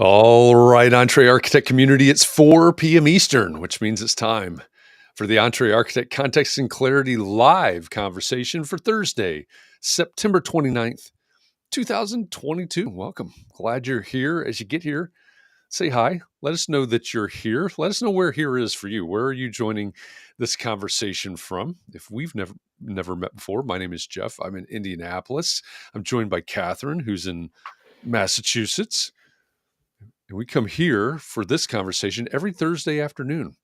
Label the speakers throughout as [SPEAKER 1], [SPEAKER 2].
[SPEAKER 1] All right, Entree Architect community, it's 4 p.m. Eastern, which means it's time for the Entree Architect Context and Clarity live conversation for Thursday, September 29th, 2022. Welcome. Glad you're here. As you get here, say hi. Let us know that you're here. Let us know where here is for you. Where are you joining this conversation from? If we've never met before, my name is Jeff. I'm in Indianapolis. I'm joined by Katharine, who's in Massachusetts. And we come here for this conversation every Thursday afternoon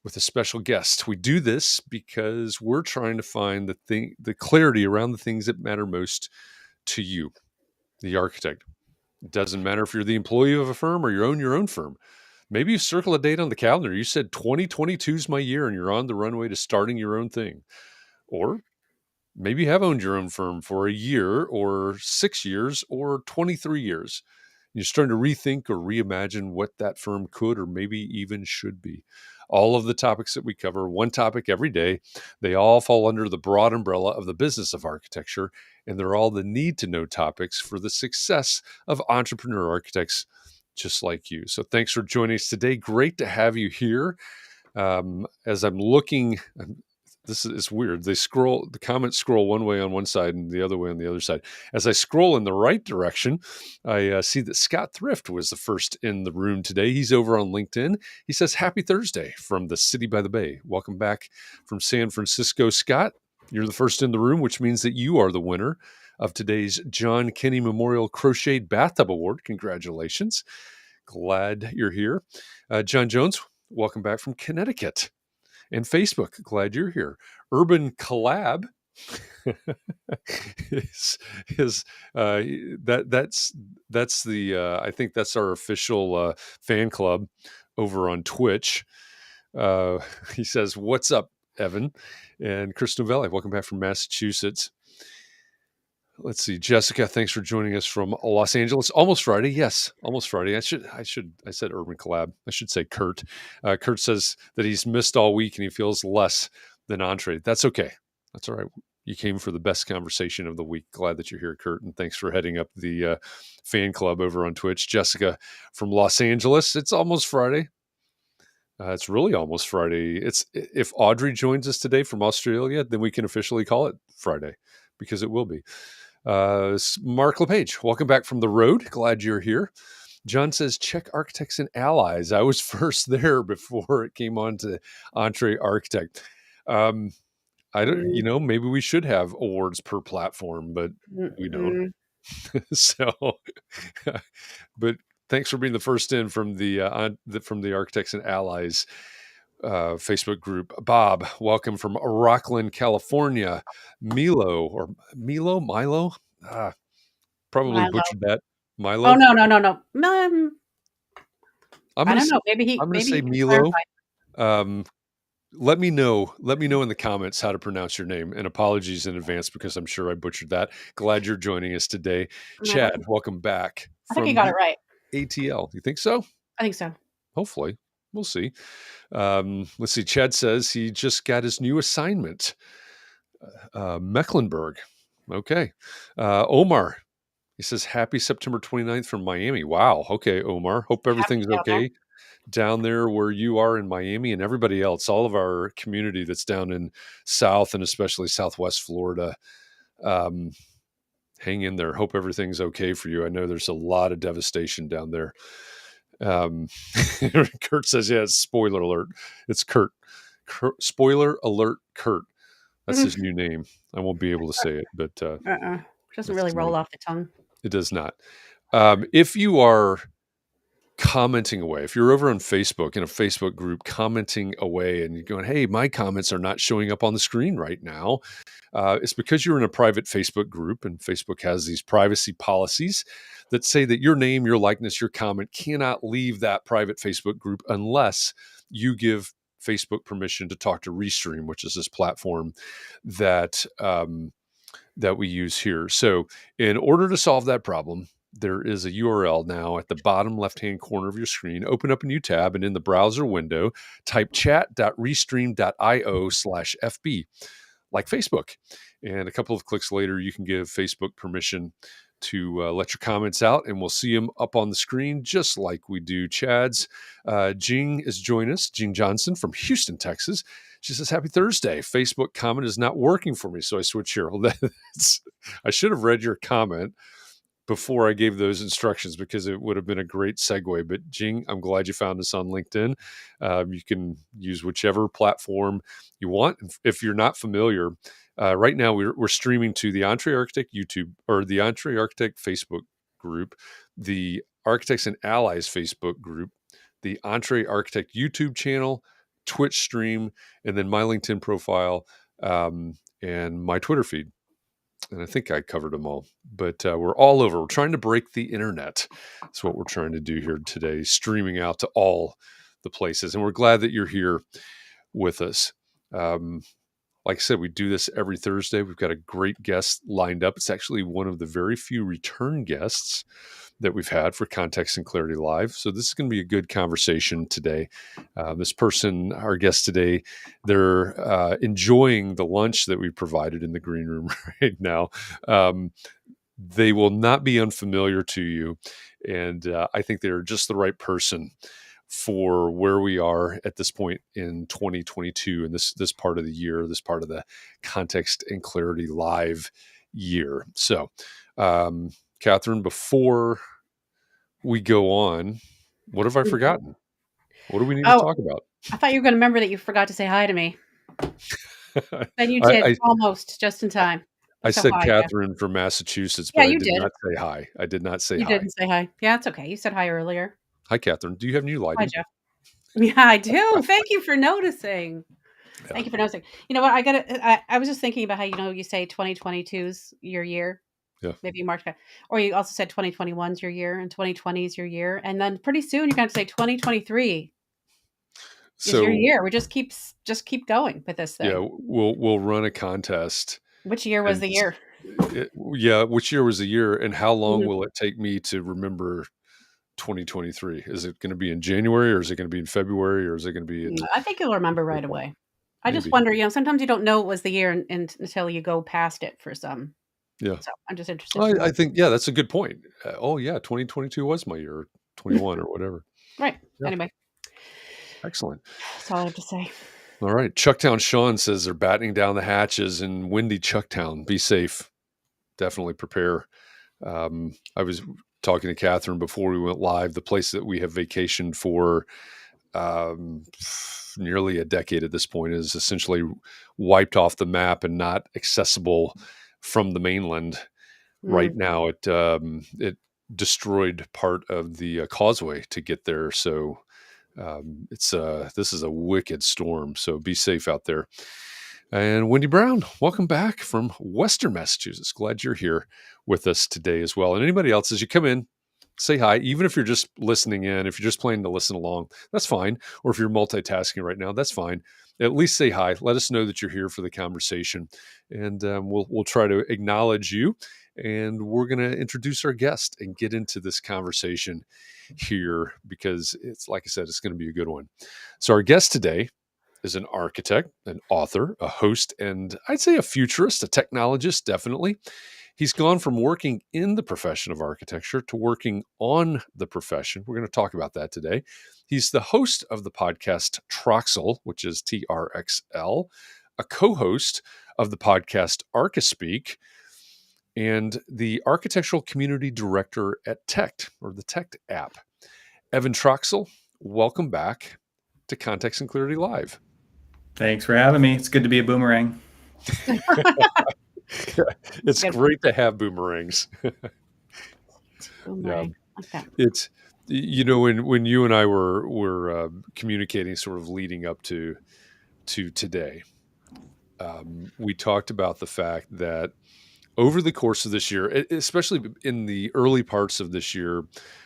[SPEAKER 1] with a special guest. We do this because we're trying to find the clarity around the things that matter most to you, the architect. It doesn't matter if you're the employee of a firm or you own your own firm. Maybe you circle a date on the calendar. You said 2022 is my year and you're on the runway to starting your own thing. Or maybe you have owned your own firm for a year or 6 years or 23 years. You're starting to rethink or reimagine what that firm could or maybe even should be. All of the topics that we cover, one topic every day, they all fall under the broad umbrella of the business of architecture, and they're all the need-to-know topics for the success of entrepreneur architects just like you. So thanks for joining us today. Great to have you here. As I'm looking, it's weird. The comments scroll one way on one side and the other way on the other side. As I scroll in the right direction, I see that Scott Thrift was the first in the room today. He's over on LinkedIn. He says, "Happy Thursday from the city by the bay." Welcome back from San Francisco, Scott. You're the first in the room, which means that you are the winner of today's John Kinney Memorial Crocheted Bathtub Award. Congratulations. Glad you're here. John Jones, welcome back from Connecticut. And Facebook, glad you're here. Urban Collab that's the I think that's our official fan club over on Twitch. He says, "What's up, Evan?" And Chris Novelli, welcome back from Massachusetts. Let's see, Jessica, thanks for joining us from Los Angeles. Almost Friday, yes, almost Friday. I said Urban Collab. I should say Kurt. Kurt says that he's missed all week and he feels less than Entree. That's okay. That's all right. You came for the best conversation of the week. Glad that you're here, Kurt, and thanks for heading up the fan club over on Twitch. Jessica from Los Angeles. It's almost Friday. It's really almost Friday. If Audrey joins us today from Australia, then we can officially call it Friday because it will be. Mark LePage, welcome back from the road. Glad you're here. John says, check Architects and Allies. I was first there before it came on to Entree Architect. I don't, maybe we should have awards per platform, but we don't. So, but thanks for being the first in from the Architects and Allies Facebook group. Bob, welcome from Rockland, California. Milo, probably
[SPEAKER 2] Milo.
[SPEAKER 1] butchered that. Milo.
[SPEAKER 2] Oh no. I don't know.
[SPEAKER 1] I'm gonna say Milo. Let me know in the comments how to pronounce your name, and apologies in advance because I'm sure I butchered that. Glad you're joining us today. Chad, welcome back.
[SPEAKER 2] I think you got it right.
[SPEAKER 1] ATL. You think so?
[SPEAKER 2] I think so.
[SPEAKER 1] Hopefully. We'll see. Let's see. Chad says he just got his new assignment. Mecklenburg. Okay. Omar, he says, happy September 29th from Miami. Wow. Okay, Omar. Hope everything's okay down there where you are in Miami, and everybody else, all of our community that's down in South and especially Southwest Florida. Hang in there. Hope everything's okay for you. I know there's a lot of devastation down there. Kurt says, yeah, it's spoiler alert. It's Kurt. Spoiler alert, Kurt. That's his new name. I won't be able to say it, but
[SPEAKER 2] it doesn't really roll off the tongue.
[SPEAKER 1] It does not. If you are commenting away, if you're over on Facebook in a Facebook group commenting away and you're going, hey, my comments are not showing up on the screen right now, it's because you're in a private Facebook group, and Facebook has these privacy policies that say that your name, your likeness, your comment cannot leave that private Facebook group unless you give Facebook permission to talk to Restream, which is this platform that we use here. So in order to solve that problem, there is a URL now at the bottom left-hand corner of your screen. Open up a new tab, and in the browser window, type chat.restream.io/FB, like Facebook. And a couple of clicks later, you can give Facebook permission to let your comments out, and we'll see them up on the screen just like we do Chad's. Jing is joining us, Jing Johnson from Houston, Texas. She says, happy Thursday. Facebook comment is not working for me, so I switch here. Well, I should have read your comment before I gave those instructions because it would have been a great segue. But Jing, I'm glad you found us on LinkedIn. You can use whichever platform you want. If you're not familiar, right now we're streaming to the Entree Architect YouTube or the Entree Architect Facebook group, the Architects and Allies Facebook group, the Entree Architect YouTube channel, Twitch stream, and then my LinkedIn profile and my Twitter feed. And I think I covered them all, but we're all over. We're trying to break the internet. That's what we're trying to do here today, streaming out to all the places. And we're glad that you're here with us. Like I said, we do this every Thursday. We've got a great guest lined up. It's actually one of the very few return guests that we've had for Context and Clarity Live. So this is going to be a good conversation today. This person, our guest today, they're enjoying the lunch that we provided in the green room right now. They will not be unfamiliar to you. And I think they're just the right person for where we are at this point in 2022 and this part of the year, this part of the Context and Clarity Live year. So, Katharine, before we go on, what have I forgotten? What do we need to talk about?
[SPEAKER 2] I thought you were going to remember that you forgot to say hi to me. Then you did, almost just in time.
[SPEAKER 1] I said Katharine from Massachusetts, but I did not say hi. I did not say hi.
[SPEAKER 2] You didn't say hi. Yeah, it's okay. You said hi earlier.
[SPEAKER 1] Hi, Katharine. Do you have new lighting?
[SPEAKER 2] Hi, Jeff. Yeah, I do. Thank you for noticing. Yeah. Thank you for noticing. You know what? I was just thinking about how, you say 2022's your year. Yeah. Maybe March. Or you also said 2021's your year and 2020 is your year. And then pretty soon you're going to say 2023 is your year. We just keep going with this thing.
[SPEAKER 1] Yeah, we'll run a contest.
[SPEAKER 2] Which year was the year?
[SPEAKER 1] Which year was the year, and how long will it take me to remember 2023? Is it going to be in January, or is it going to be in February, or is it going to be in...
[SPEAKER 2] I think you'll remember right away. I just wonder, sometimes you don't know it was the year until you go past it for some.
[SPEAKER 1] Yeah.
[SPEAKER 2] So I'm just interested.
[SPEAKER 1] I think, that's a good point. 2022 was my year, 21 or whatever.
[SPEAKER 2] Right. Yeah. Anyway.
[SPEAKER 1] Excellent.
[SPEAKER 2] That's all I have to say.
[SPEAKER 1] All right. Chucktown Sean says they're battening down the hatches in windy Chucktown. Be safe. Definitely prepare. I was talking to Katharine before we went live. The place that we have vacationed for nearly a decade at this point is essentially wiped off the map and not accessible from the mainland. Right now. It destroyed part of the causeway to get there. So this is a wicked storm. So be safe out there. And Wendy Brown, welcome back from Western Massachusetts. Glad you're here with us today as well. And anybody else, as you come in, say hi. Even if you're just listening in, if you're just planning to listen along, that's fine. Or if you're multitasking right now, that's fine. At least say hi. Let us know that you're here for the conversation, and we'll try to acknowledge you. And we're going to introduce our guest and get into this conversation here because it's, like I said, it's going to be a good one. So our guest today is an architect, an author, a host, and I'd say a futurist, a technologist, definitely. He's gone from working in the profession of architecture to working on the profession. We're going to talk about that today. He's the host of the podcast Troxel, which is TRXL, a co-host of the podcast Archispeak, and the architectural community director at TECT, or the TECT app. Evan Troxel, welcome back to Context and Clarity Live.
[SPEAKER 3] Thanks for having me. It's good to be a boomerang.
[SPEAKER 1] It's great to have boomerangs.
[SPEAKER 2] Boomerang.
[SPEAKER 1] Yeah. Okay. It's, when you and I were communicating sort of leading up to today, we talked about the fact that over the course of this year, especially in the early parts of this year,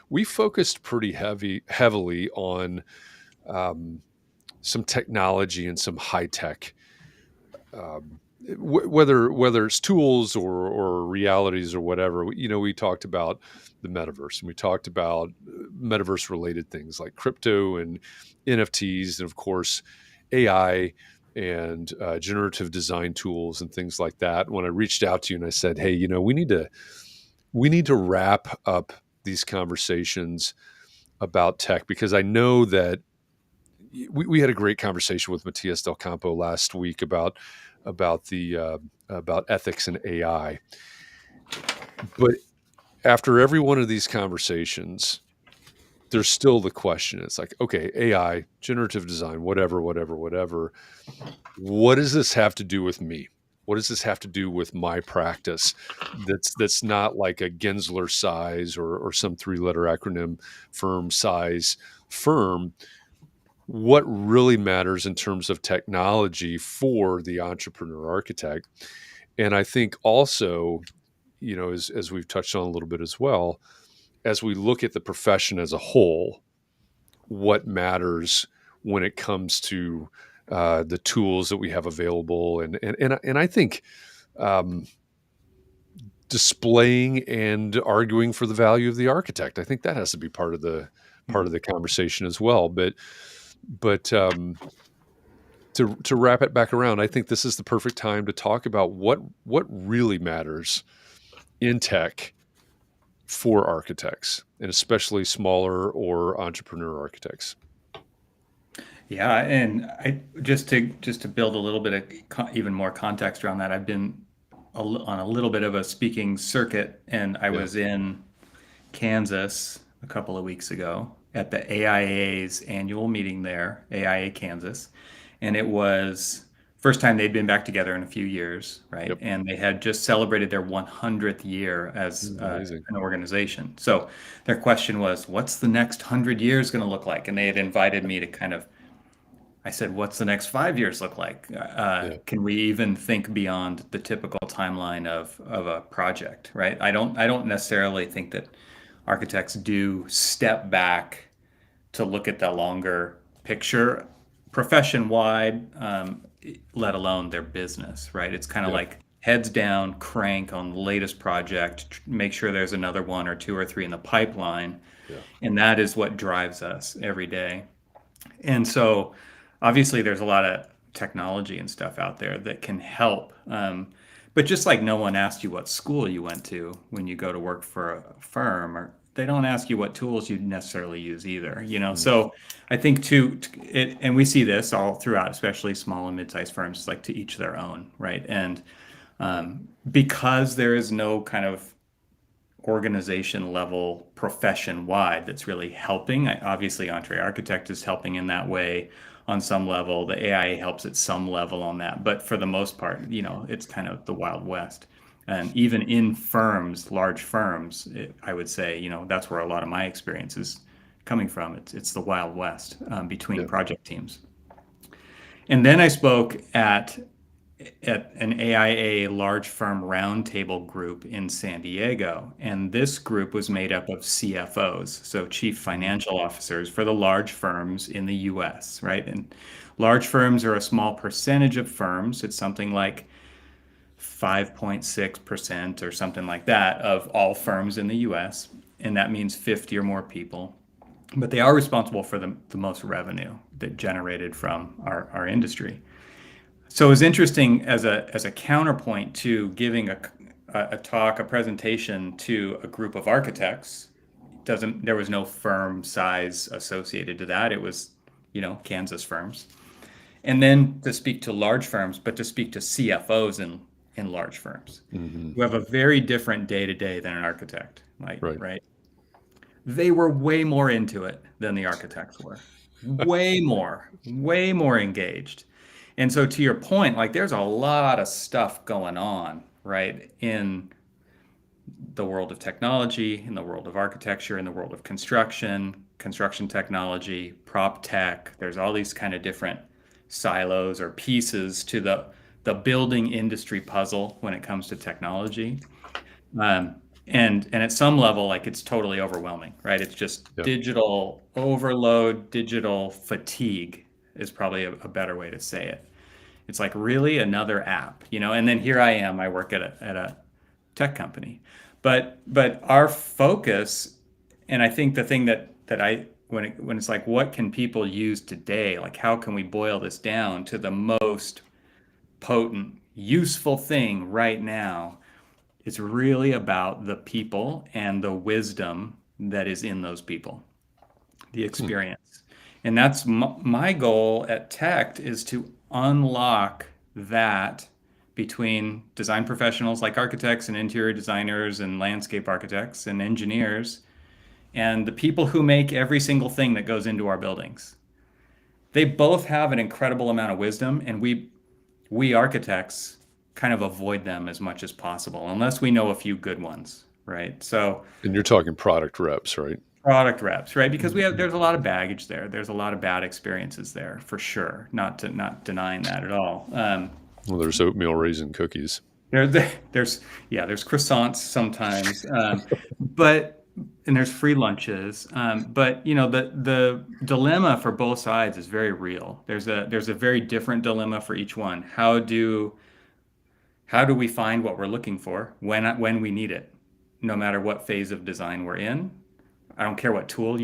[SPEAKER 1] we focused pretty heavily on some technology and some high tech, whether it's tools or realities or whatever. We talked about the metaverse, and we talked about metaverse related things like crypto and NFTs, and of course AI and generative design tools and things like that. When I reached out to you and I said, hey, we need to we need to wrap up these conversations about tech, because I know that we had a great conversation with Matias Del Campo last week about ethics and AI. But after every one of these conversations, there's still the question. It's like, okay, AI, generative design, whatever. What does this have to do with me? What does this have to do with my practice? That's not like a Gensler size or some 3-letter acronym firm size firm. What really matters in terms of technology for the entrepreneur architect? And I think also, as we've touched on a little bit as well, as we look at the profession as a whole, what matters when it comes to the tools that we have available, and I think displaying and arguing for the value of the architect. I think that has to be part of the conversation as well. But to wrap it back around, I think this is the perfect time to talk about what really matters in tech for architects, and especially smaller or entrepreneur architects.
[SPEAKER 3] Yeah, and just to build a little bit of even more context around that, I've been on a little bit of a speaking circuit, and I was in Kansas a couple of weeks ago at the AIA's annual meeting there, AIA Kansas, and it was first time they'd been back together in a few years, right?
[SPEAKER 1] Yep.
[SPEAKER 3] And they had just celebrated their 100th year as an organization. So their question was, what's the next 100 years going to look like? And they had invited me to I said, what's the next 5 years look like? Can we even think beyond the typical timeline of a project, right? I don't necessarily think that architects do step back to look at the longer picture profession-wide, let alone their business, right? It's kind of like heads down, crank on the latest project, make sure there's another one or two or three in the pipeline. And that is what drives us every day. And so obviously there's a lot of technology and stuff out there that can help. But just like no one asked you what school you went to when you go to work for a firm, or they don't ask you what tools you necessarily use either, So I think and we see this all throughout, especially small and mid-sized firms, like to each their own, right? And because there is no kind of organization level profession wide that's really helping. Obviously, EntreArchitect is helping in that way on some level. The AI helps at some level on that, but for the most part, it's kind of the Wild West. And even in firms, large firms, I would say, that's where a lot of my experience is coming from. It's the Wild West between project teams. And then I spoke at an AIA large firm roundtable group in San Diego. And this group was made up of CFOs, so chief financial officers for the large firms in the US, right? And large firms are a small percentage of firms. It's something like 5.6% or something like that of all firms in the US. And that means 50 or more people. But they are responsible for the most revenue that generated from our industry. So it was interesting as a counterpoint to giving a talk, a presentation to a group of architects. There was no firm size associated to that. It was, Kansas firms. And then to speak to large firms, but to speak to CFOs in large firms who have a very different day-to-day than an architect, right? They were way more into it than the architects were. Way more engaged. And so to your point, like there's a lot of stuff going on, right, in the world of technology, in the world of architecture, in the world of construction technology, prop tech. There's all these kind of different silos or pieces to the building industry puzzle when it comes to technology. And at some level, like it's totally overwhelming, right? It's just digital overload, digital fatigue is probably a better way to say it. It's like, really, another app, and then here I am, I work at a tech company, but our focus, and I think the thing that when it's like, what can people use today? Like, how can we boil this down to the most potent, useful thing right now It's really about the people and the wisdom that is in those people, the experience. And that's my goal at TECT, is to unlock that between design professionals like architects and interior designers and landscape architects and engineers and the people who make every single thing that goes into our buildings. They both have an incredible amount of wisdom, and we architects kind of avoid them as much as possible, unless we know a few good ones, right? So,
[SPEAKER 1] and you're talking product reps, right?
[SPEAKER 3] Product reps, right? Because there's a lot of baggage there. There's a lot of bad experiences there, for sure. Not denying that at all.
[SPEAKER 1] Well, there's oatmeal raisin cookies.
[SPEAKER 3] There's croissants sometimes, and there's free lunches. But the dilemma for both sides is very real. There's a very different dilemma for each one. How do we find what we're looking for when we need it, no matter what phase of design we're in? I don't care what tool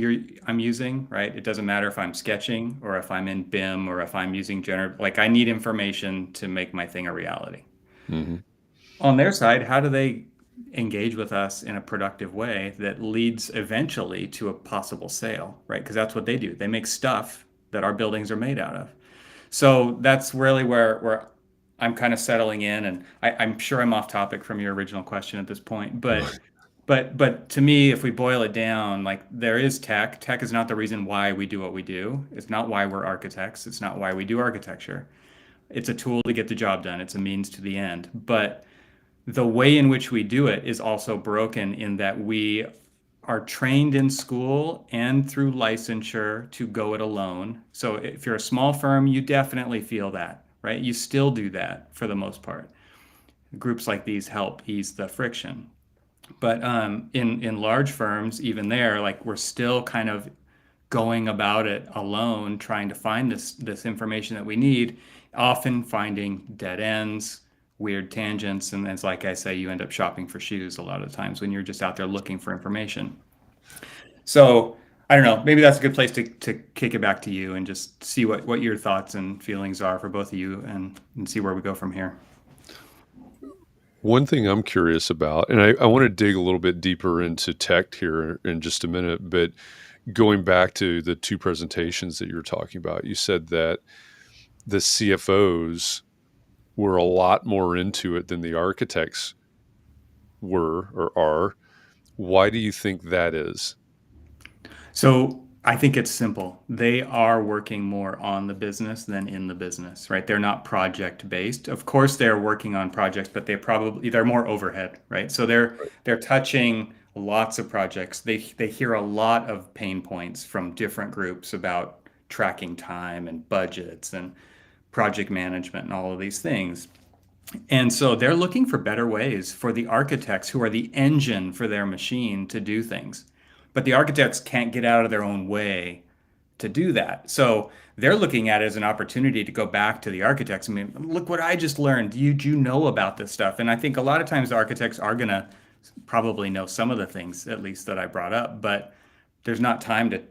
[SPEAKER 3] I'm using, right? It doesn't matter if I'm sketching or if I'm in BIM or if I'm using generative. Like, I need information to make my thing a reality.
[SPEAKER 1] Mm-hmm.
[SPEAKER 3] On their side, how do they engage with us in a productive way that leads eventually to a possible sale, right? Because that's what they do. They make stuff that our buildings are made out of. So that's really where I'm kind of settling in. And I'm sure I'm off topic from your original question at this point, but to me, if we boil it down, like, there is tech. Tech is not the reason why we do what we do. It's not why we're architects. It's not why we do architecture. It's a tool to get the job done. It's a means to the end. But the way in which we do it is also broken in that we are trained in school and through licensure to go it alone. So if you're a small firm, you definitely feel that, right? You still do that for the most part. Groups like these help ease the friction. But in large firms, even there, like, we're still kind of going about it alone, trying to find this information that we need, often finding dead ends, weird tangents, and it's like I say, you end up shopping for shoes a lot of the times when you're just out there looking for information. So I don't know, maybe that's a good place to kick it back to you and just see what your thoughts and feelings are for both of you, and see where we go from here.
[SPEAKER 1] One thing I'm curious about, and I want to dig a little bit deeper into TECT here in just a minute, but going back to the two presentations that you were talking about, you said that the CFOs were a lot more into it than the architects were or are. Why do you think that is?
[SPEAKER 3] So I think it's simple. They are working more on the business than in the business, right? They're not project based. Of course, they're working on projects, but they're more overhead, right? So they're touching lots of projects. They hear a lot of pain points from different groups about tracking time and budgets and project management and all of these things. And so they're looking for better ways for the architects, who are the engine for their machine, to do things. But the architects can't get out of their own way to do that. So they're looking at it as an opportunity to go back to the architects. I mean, look what I just learned. Do you know about this stuff? And I think a lot of times the architects are going to probably know some of the things, at least, that I brought up, but there's not time to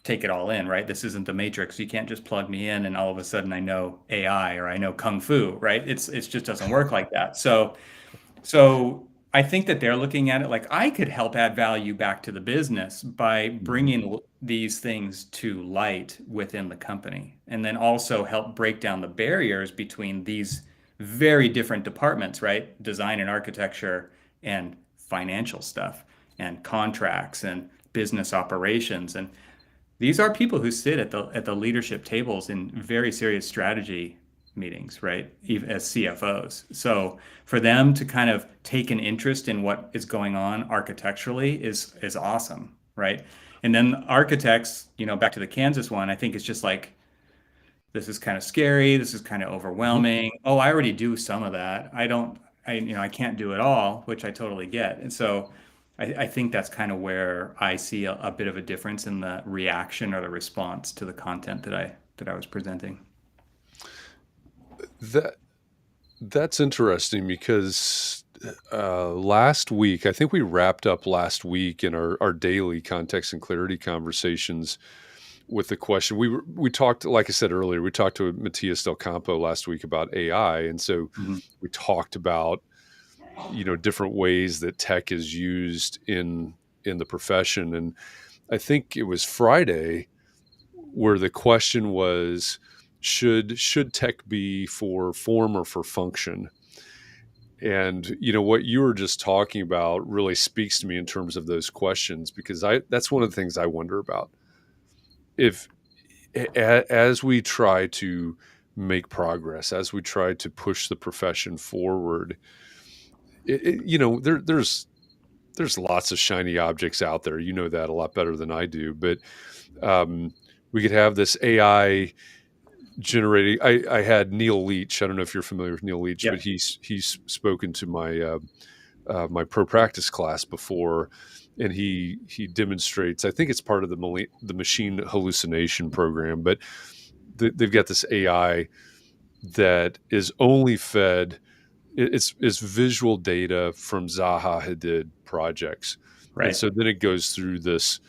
[SPEAKER 3] take it all in, right? This isn't the Matrix. You can't just plug me in and all of a sudden I know AI or I know Kung Fu, right? It just doesn't work like that. So I think that they're looking at it like, I could help add value back to the business by bringing these things to light within the company, and then also help break down the barriers between these very different departments, right? Design and architecture and financial stuff and contracts and business operations. And these are people who sit at the leadership tables in very serious strategy meetings, right? As CFOs. So for them to kind of take an interest in what is going on architecturally is awesome, right? And then architects, back to the Kansas one, I think it's just like, this is kind of scary. This is kind of overwhelming. Oh, I already do some of that. I can't do it all, which I totally get. And so I think that's kind of where I see a bit of a difference in the reaction or the response to the content that I was presenting.
[SPEAKER 1] That's interesting, because last week, I think we wrapped up last week in our daily context and clarity conversations with the question. We talked, like I said earlier, we talked to Matthias Del Campo last week about AI. And so we talked about different ways that tech is used in the profession. And I think it was Friday where the question was, should tech be for form or for function? And what you were just talking about really speaks to me in terms of those questions, because that's one of the things I wonder about. If as we try to make progress, as we try to push the profession forward, there's lots of shiny objects out there. You know that a lot better than I do. But we could have this AI generating. I had Neil Leach. I don't know if you're familiar with Neil Leach, but he's spoken to my my pro practice class before, and he demonstrates. I think it's part of the machine hallucination program, but they've got this AI that is only fed. It's visual data from Zaha Hadid projects,
[SPEAKER 3] Right.
[SPEAKER 1] And so then it goes through this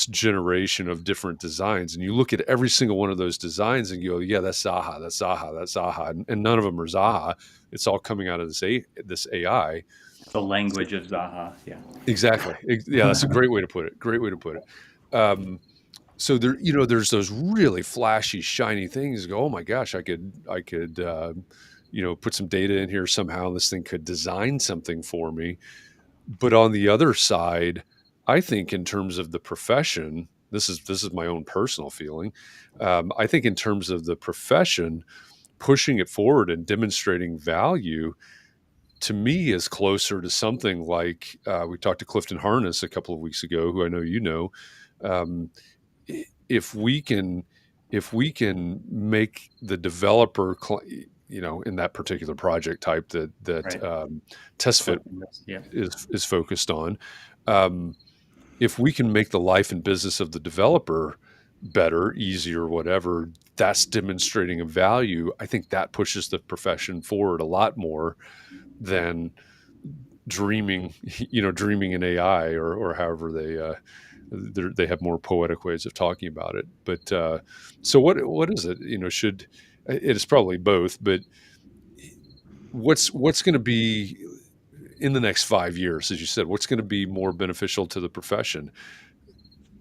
[SPEAKER 1] generation of different designs, and you look at every single one of those designs and you go, yeah, that's Zaha, that's Zaha, that's Zaha, and none of them are Zaha. It's all coming out of this AI.
[SPEAKER 3] The language of Zaha. Yeah,
[SPEAKER 1] exactly. Yeah, that's a great way to put it. So there, there's those really flashy, shiny things. Go, oh my gosh, I could put some data in here somehow. This thing could design something for me. But on the other side, I think in terms of the profession, this is my own personal feeling. I think in terms of the profession, pushing it forward and demonstrating value, to me, is closer to something like we talked to Clifton Harness a couple of weeks ago, who I know you know. If we can make the developer, in that particular project type that
[SPEAKER 3] Right.
[SPEAKER 1] TestFit is focused on, if we can make the life and business of the developer better, easier, whatever, that's demonstrating a value. I think that pushes the profession forward a lot more than dreaming in AI or however they have more poetic ways of talking about it. But so what is it? Should it is probably both, but what's going to be in the next 5 years, as you said, what's going to be more beneficial to the profession?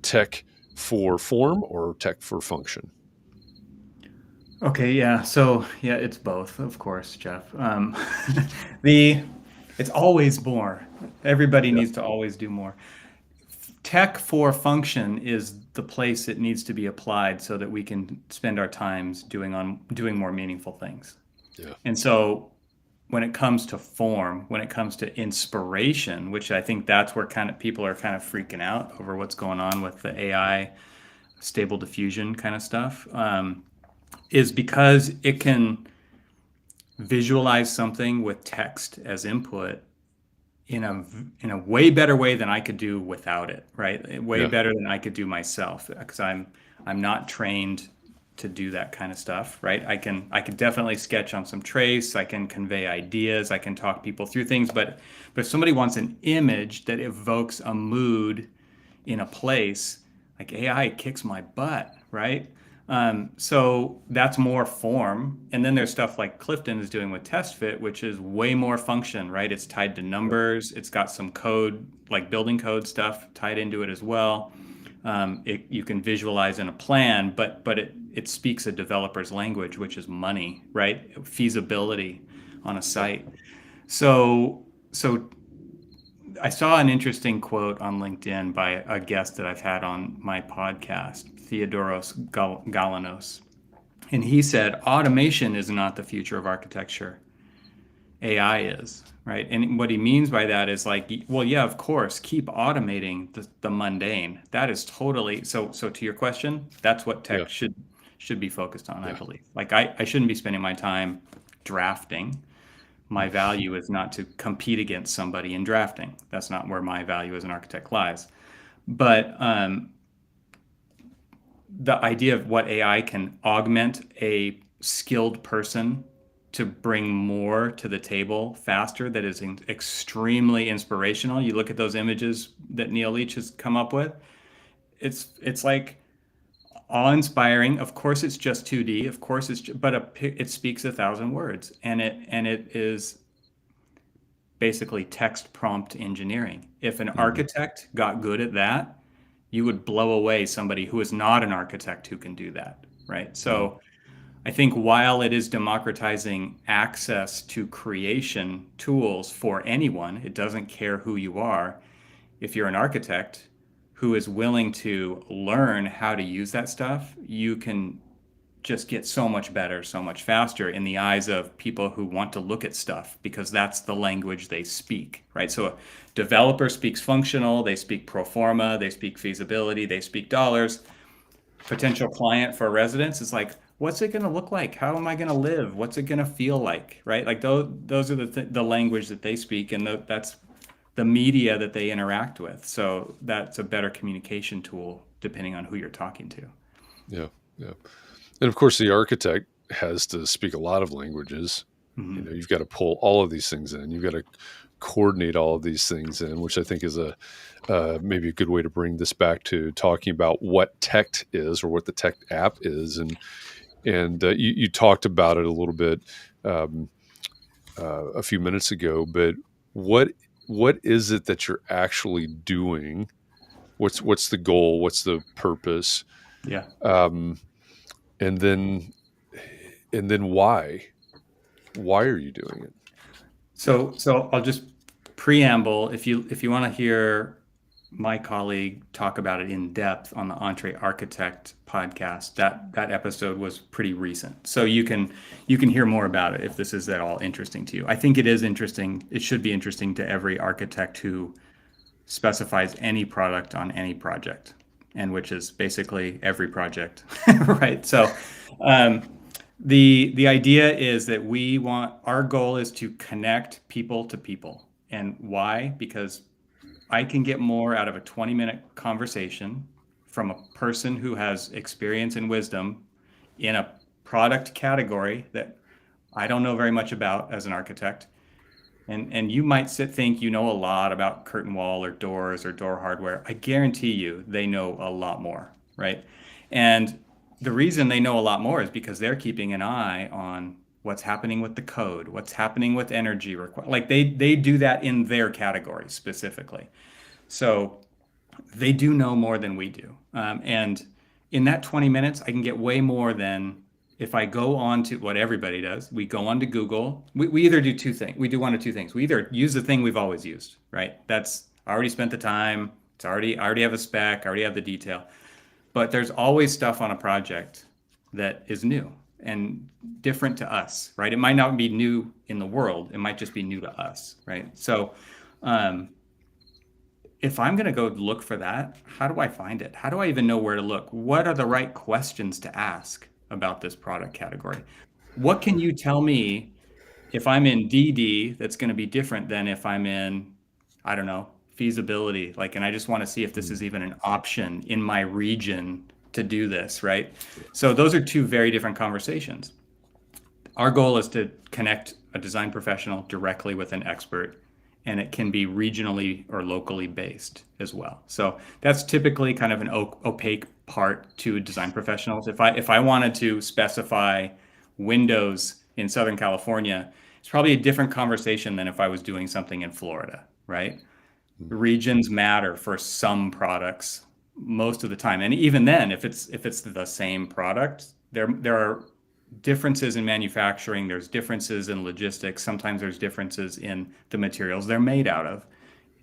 [SPEAKER 1] Tech for form or tech for function?
[SPEAKER 3] Okay, yeah. So yeah, it's both, of course, Jeff. It's always more. Everybody needs to always do more. Tech for function is the place it needs to be applied so that we can spend our times doing more meaningful things.
[SPEAKER 1] Yeah.
[SPEAKER 3] And so when it comes to form, when it comes to inspiration, which I think that's where people are kind of freaking out over what's going on with the AI stable diffusion kind of stuff, is because it can visualize something with text as input in a way better way than I could do without it, right? Way better than I could do myself, because I'm not trained to do that kind of stuff, right? I can definitely sketch on some trace, I can convey ideas, I can talk people through things, but if somebody wants an image that evokes a mood in a place, like AI kicks my butt, right? So that's more form. And then there's stuff like Clifton is doing with TestFit, which is way more function, right? It's tied to numbers. It's got some code, like building code stuff tied into it as well. You can visualize in a plan, but it speaks a developer's language, which is money, right? Feasibility on a site. So I saw an interesting quote on LinkedIn by a guest that I've had on my podcast, Theodoros Galanos. And he said, automation is not the future of architecture. AI is, right? And what he means by that is like, well, yeah, of course, keep automating the mundane. That is totally, so to your question, that's what tech should be focused on, I believe. Like I shouldn't be spending my time drafting. My value is not to compete against somebody in drafting. That's not where my value as an architect lies. But the idea of what AI can augment a skilled person to bring more to the table faster, that is extremely inspirational. You look at those images that Neil Leach has come up with, it's like awe-inspiring. Of course, it's just 2D. Of course, but it speaks 1,000 words, and it is basically text prompt engineering. If an architect got good at that, you would blow away somebody who is not an architect who can do that, right? So I think while it is democratizing access to creation tools for anyone, it doesn't care who you are. If you're an architect who is willing to learn how to use that stuff, you can just get so much better, so much faster in the eyes of people who want to look at stuff, because that's the language they speak, right? So a developer speaks functional, they speak pro forma, they speak feasibility, they speak dollars. Potential client for residents is like, what's it going to look like? How am I going to live? What's it going to feel like, right? Like those are the language that they speak, and that's the media that they interact with. So that's a better communication tool depending on who you're talking to.
[SPEAKER 1] Yeah, yeah. And of course, the architect has to speak a lot of languages. You know, you've got to pull all of these things in. You've got to coordinate all of these things in, which I think is maybe a good way to bring this back to talking about what TECT is, or what the TECT app is. And you talked about it a little bit a few minutes ago, but what is it that you're actually doing? What's the goal? What's the purpose?
[SPEAKER 3] Yeah.
[SPEAKER 1] And then why are you doing it?
[SPEAKER 3] So I'll just preamble. If you want to hear my colleague talk about it in depth on the Entree Architect podcast, that episode was pretty recent. So you can hear more about it if this is at all interesting to you. I think it is interesting. It should be interesting to every architect who specifies any product on any project, and which is basically every project, right? So the idea is that our goal is to connect people to people. And why? Because I can get more out of a 20-minute conversation from a person who has experience and wisdom in a product category that I don't know very much about as an architect. And you might think you know a lot about curtain wall or doors or door hardware. I guarantee you they know a lot more, right? And the reason they know a lot more is because they're keeping an eye on what's happening with the code, what's happening with energy like they do that in their category specifically. So they do know more than we do. And in that 20 minutes, I can get way more than if I go on to what everybody does. We go on to Google. We either do two things. We do one of two things. We either use the thing we've always used, right? That's I already spent the time. I already have a spec. I already have the detail. But there's always stuff on a project that is new and different to us, right? It might not be new in the world. It might just be new to us, right? So if I'm going to go look for that, how do I find it? How do I even know where to look? What are the right questions to ask about this product category? What can you tell me if I'm in DD that's going to be different than if I'm in, I don't know, feasibility? Like, and I just want to see if this is even an option in my region to do this, right? So those are two very different conversations. Our goal is to connect a design professional directly with an expert, and it can be regionally or locally based as well. So that's typically kind of an opaque part to design professionals. If I wanted to specify windows in Southern California, it's probably a different conversation than if I was doing something in Florida, right? Regions matter for some products most of the time. And even then, if it's the same product, there are differences in manufacturing, there's differences in logistics, sometimes there's differences in the materials they're made out of,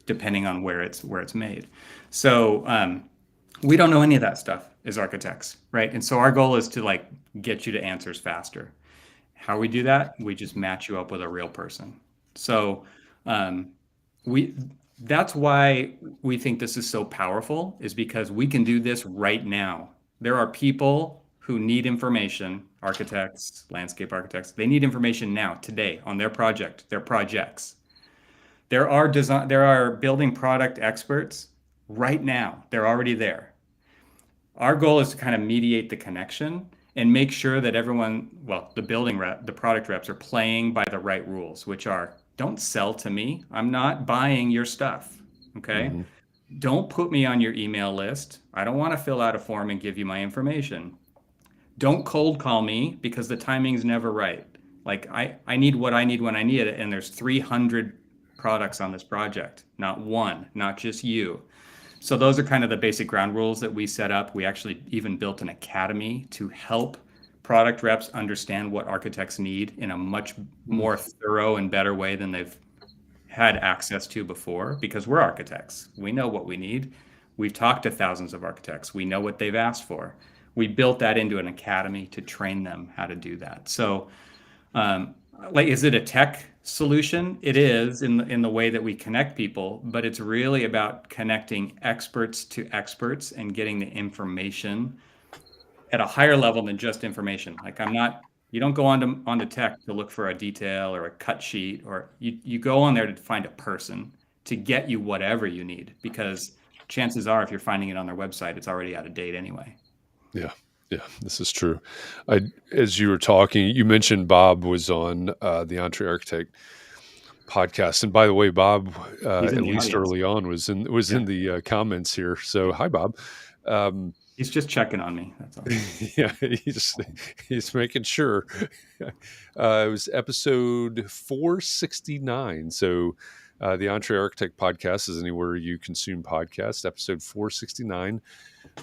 [SPEAKER 3] depending on where it's made. So we don't know any of that stuff as architects, right? And so our goal is to like get you to answers faster. How we do that? We just match you up with a real person. So that's why we think this is so powerful, is because we can do this right now. There are people who need information, architects, landscape architects, they need information now, today, on their projects. There are building product experts right now. They're already there. Our goal is to kind of mediate the connection and make sure that everyone, the product reps are playing by the right rules, which are, don't sell to me. I'm not buying your stuff, okay? Mm-hmm. Don't put me on your email list. I don't want to fill out a form and give you my information. Don't cold call me because the timing's never right. Like I need what I need when I need it, and there's 300 products on this project, not one, not just you. So those are kind of the basic ground rules that we set up. We actually even built an academy to help product reps understand what architects need in a much more thorough and better way than they've had access to before, because we're architects. We know what we need. We've talked to thousands of architects. We know what they've asked for. We built that into an academy to train them how to do that. So is it a tech solution? It is in the way that we connect people, but it's really about connecting experts to experts and getting the information at a higher level than just information. Like you don't go onto tech to look for a detail or a cut sheet, or you go on there to find a person to get you whatever you need, because chances are if you're finding it on their website, it's already out of date anyway.
[SPEAKER 1] Yeah. Yeah, this is true. As you were talking, you mentioned Bob was on the EntreArchitect podcast, and by the way, Bob, at least early on, was in the comments here. So, hi, Bob.
[SPEAKER 3] He's just checking on me. That's all.
[SPEAKER 1] Yeah, he's making sure. It was episode 469. So, the EntreArchitect podcast is anywhere you consume podcasts. Episode 469.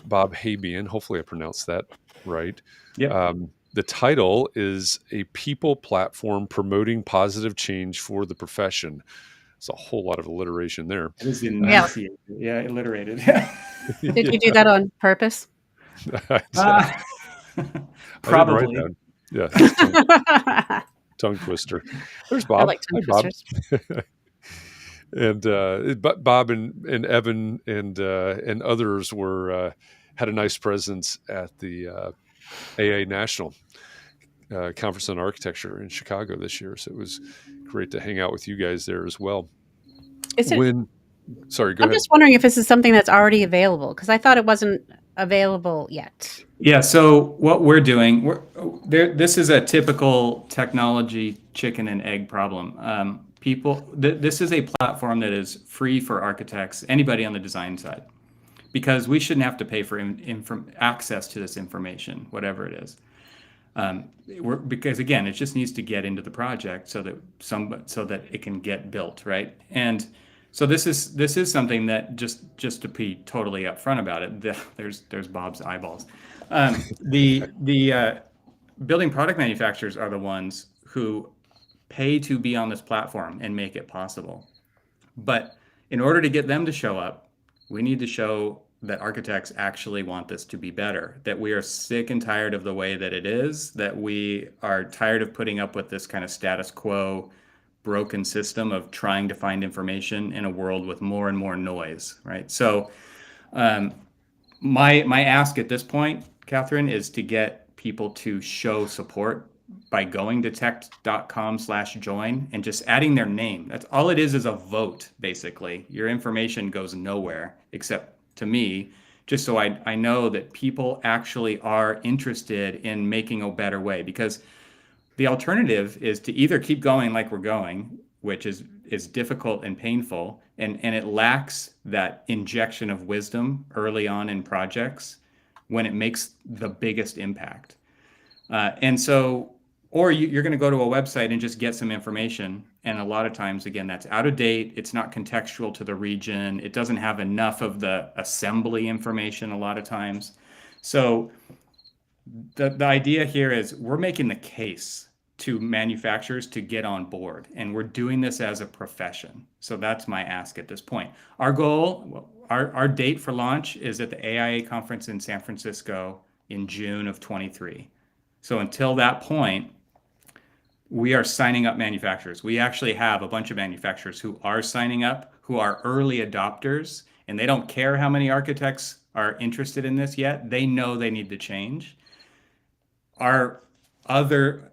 [SPEAKER 1] Bob Habian, hopefully I pronounced that right.
[SPEAKER 3] Yeah.
[SPEAKER 1] The title is A People Platform Promoting Positive Change for the Profession. It's a whole lot of alliteration there.
[SPEAKER 3] It is enunciated. Yeah, alliterated.
[SPEAKER 2] Did you do that on purpose?
[SPEAKER 3] Probably.
[SPEAKER 1] Yeah. Tongue twister. There's Bob.
[SPEAKER 2] I like tongue twisters.
[SPEAKER 1] And but Bob and Evan and others had a nice presence at the AA National Conference on Architecture in Chicago this year. So it was great to hang out with you guys there as well. Sorry, go ahead.
[SPEAKER 2] I'm just wondering if this is something that's already available, because I thought it wasn't available yet.
[SPEAKER 3] Yeah. So what we're doing, this is a typical technology chicken and egg problem. This is a platform that is free for architects, anybody on the design side, because we shouldn't have to pay for access to this information, whatever it is. Because again, it just needs to get into the project so that it can get built, right? And so this is something that just to be totally upfront about it. There's Bob's eyeballs. The building product manufacturers are the ones who pay to be on this platform and make it possible. But in order to get them to show up, we need to show that architects actually want this to be better, that we are sick and tired of the way that it is, that we are tired of putting up with this kind of status quo, broken system of trying to find information in a world with more and more noise, right? So my ask at this point, Katharine, is to get people to show support by going to TECT.com/join and just adding their name. That's all it is a vote, basically. Your information goes nowhere except to me, just so I know that people actually are interested in making a better way. Because the alternative is to either keep going like we're going, which is difficult and painful, and it lacks that injection of wisdom early on in projects when it makes the biggest impact. Or you're going to go to a website and just get some information. And a lot of times, again, that's out of date. It's not contextual to the region. It doesn't have enough of the assembly information a lot of times. So the idea here is we're making the case to manufacturers to get on board. And we're doing this as a profession. So that's my ask at this point. Our goal, our date for launch is at the AIA conference in San Francisco in June of 23. So until that point, we are signing up manufacturers. We actually have a bunch of manufacturers who are signing up, who are early adopters, and they don't care how many architects are interested in this yet. They know they need to change. Our other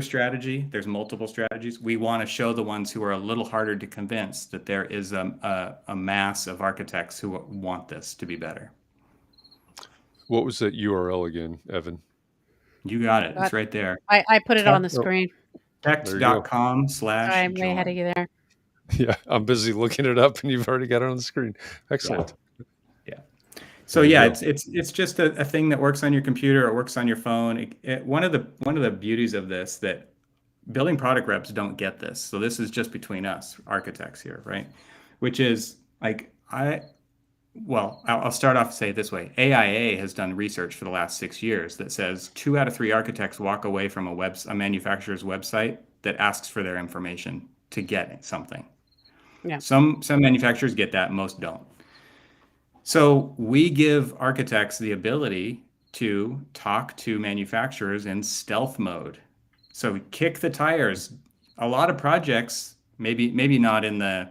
[SPEAKER 3] strategy, there's multiple strategies. We want to show the ones who are a little harder to convince that there is a mass of architects who want this to be better.
[SPEAKER 1] What was that URL again, Evan?
[SPEAKER 3] You got it. It's right there.
[SPEAKER 2] I put it on the screen.
[SPEAKER 3] TECT.com/.
[SPEAKER 2] I'm way ahead of you there.
[SPEAKER 1] Yeah, I'm busy looking it up, and you've already got it on the screen. Excellent.
[SPEAKER 3] Yeah. So yeah, it's just a thing that works on your computer. It works on your phone. One of the beauties of this that building product reps don't get this. So this is just between us architects here, right? Which is like, I'll start off to say it this way. AIA has done research for the last 6 years that says 2 out of 3 architects walk away from a manufacturer's website that asks for their information to get something.
[SPEAKER 2] Yeah.
[SPEAKER 3] Some manufacturers get that, most don't. So we give architects the ability to talk to manufacturers in stealth mode. So kick the tires. A lot of projects, maybe not in the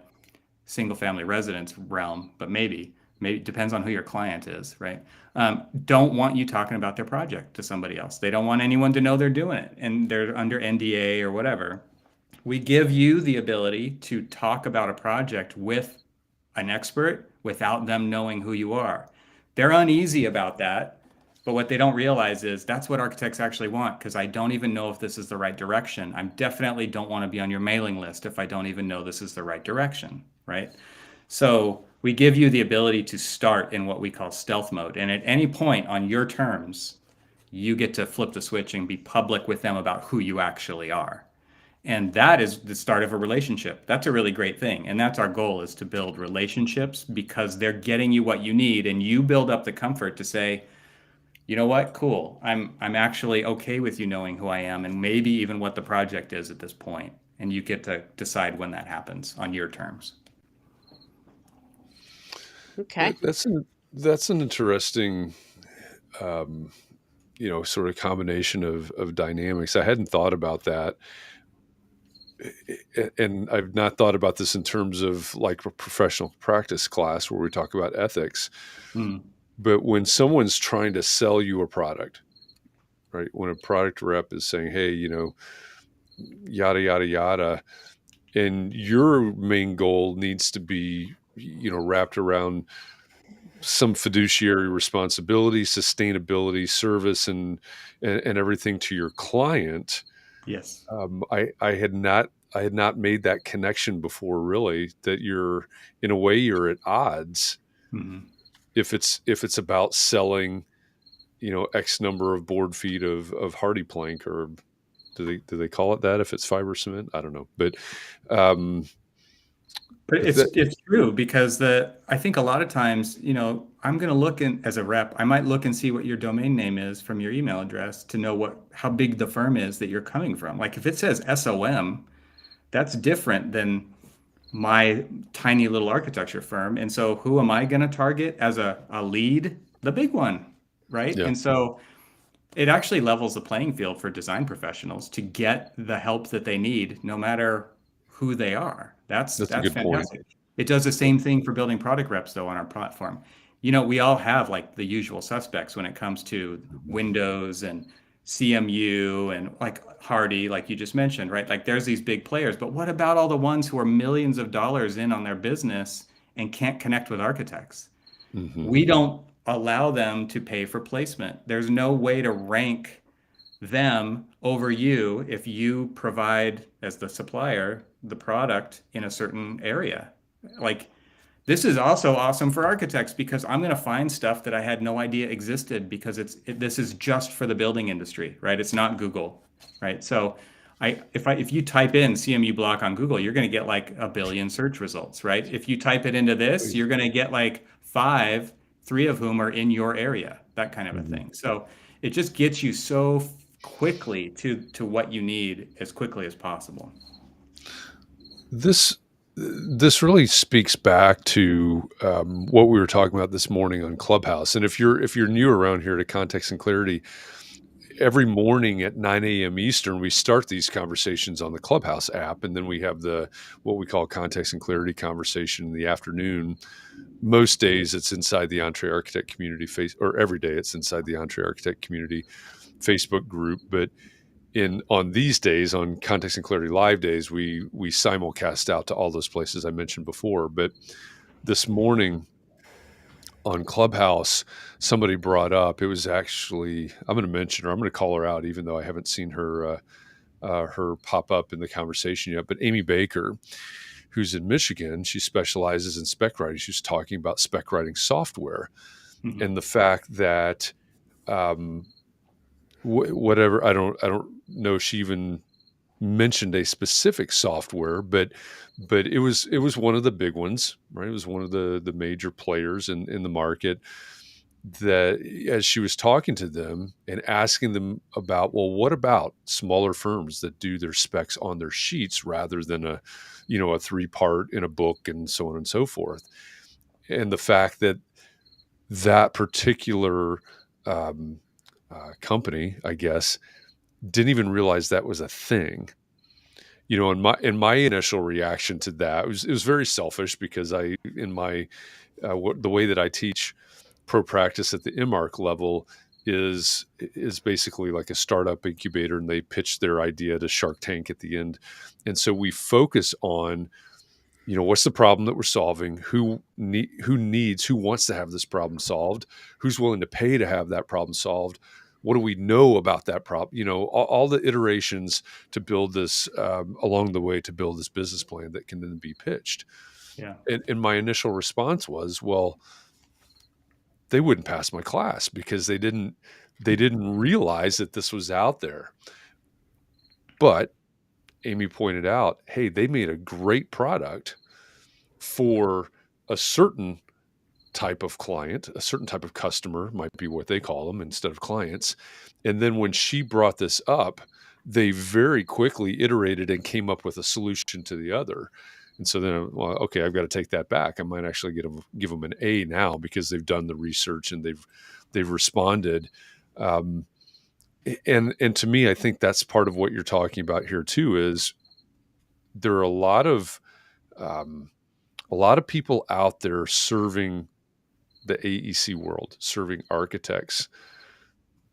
[SPEAKER 3] single family residence realm, but maybe it depends on who your client is, right? Don't want you talking about their project to somebody else. They don't want anyone to know they're doing it and they're under NDA or whatever. We give you the ability to talk about a project with an expert without them knowing who you are. They're uneasy about that, but what they don't realize is that's what architects actually want, because I don't even know if this is the right direction. I definitely don't want to be on your mailing list if I don't even know this is the right direction, right? So we give you the ability to start in what we call stealth mode. And at any point on your terms, you get to flip the switch and be public with them about who you actually are. And that is the start of a relationship. That's a really great thing. And that's our goal, is to build relationships, because they're getting you what you need. And you build up the comfort to say, you know what, cool. I'm actually okay with you knowing who I am, and maybe even what the project is at this point. And you get to decide when that happens on your terms.
[SPEAKER 2] Okay.
[SPEAKER 1] That's an interesting, sort of combination of dynamics. I hadn't thought about that. And I've not thought about this in terms of like a professional practice class where we talk about ethics. But when someone's trying to sell you a product, right? When a product rep is saying, hey, yada, yada, yada, and your main goal needs to be, wrapped around some fiduciary responsibility, sustainability, service, and everything to your client.
[SPEAKER 3] Yes.
[SPEAKER 1] I had not made that connection before, really, that you're at odds.
[SPEAKER 3] Mm-hmm.
[SPEAKER 1] If it's about selling, X number of board feet of hardy plank, or do they call it that if it's fiber cement? I don't know, but
[SPEAKER 3] it's true, because I think a lot of times, I'm going to look in as a rep, I might look and see what your domain name is from your email address to know how big the firm is that you're coming from. Like if it says SOM, that's different than my tiny little architecture firm. And so who am I going to target as a lead? The big one, right?
[SPEAKER 1] Yeah.
[SPEAKER 3] And so it actually levels the playing field for design professionals to get the help that they need, no matter who they are. That's
[SPEAKER 1] a good
[SPEAKER 3] fantastic
[SPEAKER 1] point.
[SPEAKER 3] It does the same thing for building product reps, though, on our platform. We all have like the usual suspects when it comes to Windows and CMU and like Hardy, like you just mentioned, right? Like there's these big players, but what about all the ones who are millions of dollars in on their business and can't connect with architects?
[SPEAKER 1] Mm-hmm.
[SPEAKER 3] We don't allow them to pay for placement. There's no way to rank them over you if you provide, as the supplier, the product in a certain area. Like this is also awesome for architects, because I'm going to find stuff that I had no idea existed, because this is just for the building industry, right? It's not Google, right? So if you type in CMU block on Google, you're going to get like a billion search results, right? If you type it into this, you're going to get like 3 of whom are in your area, that kind of a thing. So it just gets you so quickly to what you need as quickly as possible.
[SPEAKER 1] This really speaks back to what we were talking about this morning on Clubhouse. And if you're new around here to Context and Clarity, every morning at 9 a.m. Eastern, we start these conversations on the Clubhouse app, and then we have what we call Context and Clarity conversation in the afternoon. Most days it's inside the Entree Architect community or every day it's inside the Entree Architect community Facebook group. But on these days, on Context and Clarity Live days, we simulcast out to all those places I mentioned before. But this morning on Clubhouse, somebody brought up, it was actually, I'm going to mention her, I'm going to call her out, even though I haven't seen her pop up in the conversation yet. But Amy Baker, who's in Michigan, she specializes in spec writing. She was talking about spec writing software, mm-hmm. and the fact that whatever, I don't know, she even mentioned a specific software, but it was one of the big ones, right? It was one of the major players in the market, that as she was talking to them and asking them about, well, what about smaller firms that do their specs on their sheets rather than a 3-part in a book and so on and so forth. And the fact that that particular company, I guess, didn't even realize that was a thing. In my initial reaction to that, it was very selfish, because the way that I teach pro practice at the MARC level is basically like a startup incubator, and they pitch their idea to Shark Tank at the end. And so we focus on, what's the problem that we're solving? Who wants to have this problem solved? Who's willing to pay to have that problem solved? What do we know about that problem? All the iterations to build this along the way to build this business plan that can then be pitched.
[SPEAKER 3] Yeah.
[SPEAKER 1] And my initial response was, well, they wouldn't pass my class because they didn't realize that this was out there. But Amy pointed out, hey, they made a great product for a certain type of client, a certain type of customer might be what they call them instead of clients. And then when she brought this up, they very quickly iterated and came up with a solution to the other. And so then, well, okay, I've got to take that back. I might actually give them an A now, because they've done the research and they've responded. And to me, I think that's part of what you're talking about here too. Is there are a lot of people out there serving the AEC world, serving architects,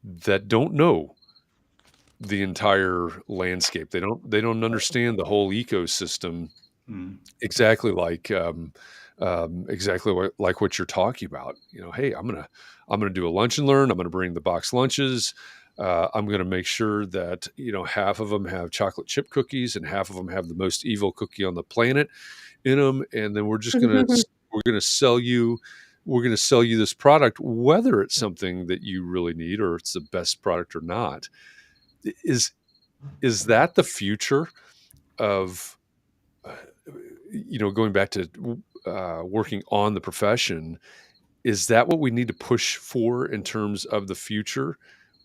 [SPEAKER 1] that don't know the entire landscape. They don't understand the whole ecosystem exactly like what you're talking about. Hey, I'm gonna do a lunch and learn. I'm gonna bring the box lunches. I'm gonna make sure that half of them have chocolate chip cookies and half of them have the most evil cookie on the planet in them, and then we're just gonna sell you this product, whether it's something that you really need or it's the best product or not. Is that the future of going back to working on the profession? Is that what we need to push for in terms of the future,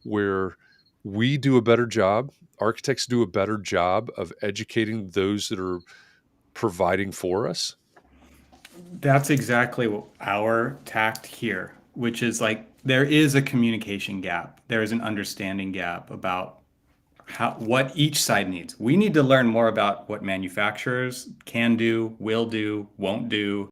[SPEAKER 1] where we do a better job, architects do a better job of educating those that are providing for us?
[SPEAKER 3] That's exactly what our tact here, which is like, there is a communication gap. There is an understanding gap about what each side needs. We need to learn more about what manufacturers can do, will do, won't do,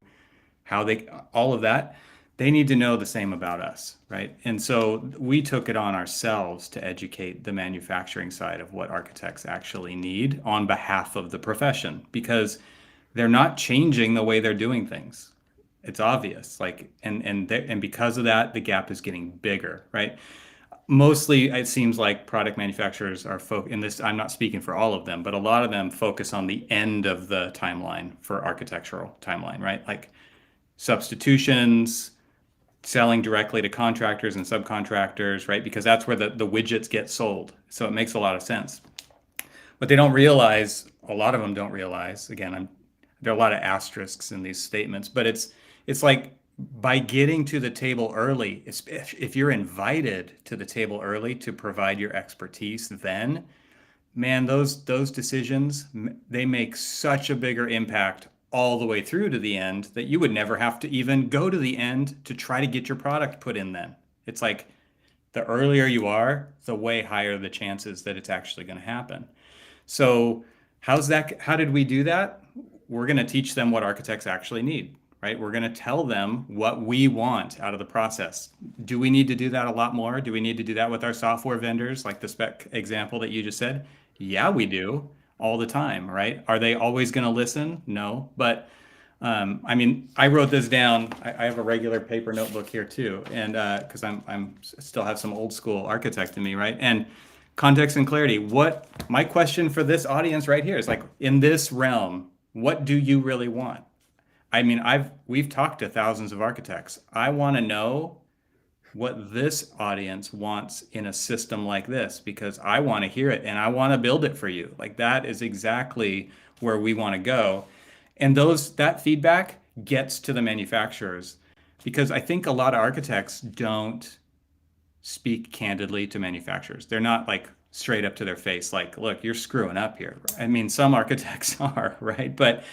[SPEAKER 3] all of that. They need to know the same about us, right? And so we took it on ourselves to educate the manufacturing side of what architects actually need on behalf of the profession, because they're not changing the way they're doing things. It's obvious, and because of that, the gap is getting bigger, right? Mostly, it seems like product manufacturers are in this. I'm not speaking for all of them, but a lot of them focus on the end of the timeline for architectural timeline, right? Like substitutions, selling directly to contractors and subcontractors, right? Because that's where the widgets get sold. So it makes a lot of sense. But they don't realize, a lot of them don't realize, again, there are a lot of asterisks in these statements, but it's like, by getting to the table early, if you're invited to the table early to provide your expertise, then, man, those decisions, they make such a bigger impact all the way through to the end that you would never have to even go to the end to try to get your product put in then. It's like, the earlier you are, the way higher the chances that it's actually going to happen. So how did we do that? We're going to teach them what architects actually need, right? We're going to tell them what we want out of the process. Do we need to do that a lot more? Do we need to do that with our software vendors, like the spec example that you just said? Yeah, we do, all the time, right? Are they always going to listen? No, but I wrote this down. I have a regular paper notebook here too, and because I'm still have some old school architect in me, right? And context and clarity. My question for this audience right here is, like, in this realm, what do you really want? We've talked to thousands of architects. I want to know what this audience wants in a system like this, because I want to hear it and I want to build it for you. Like that is exactly where we want to go. And that feedback gets to the manufacturers, because I think a lot of architects don't speak candidly to manufacturers. They're not like straight up to their face, like, look, you're screwing up here. I mean, some architects are, right? But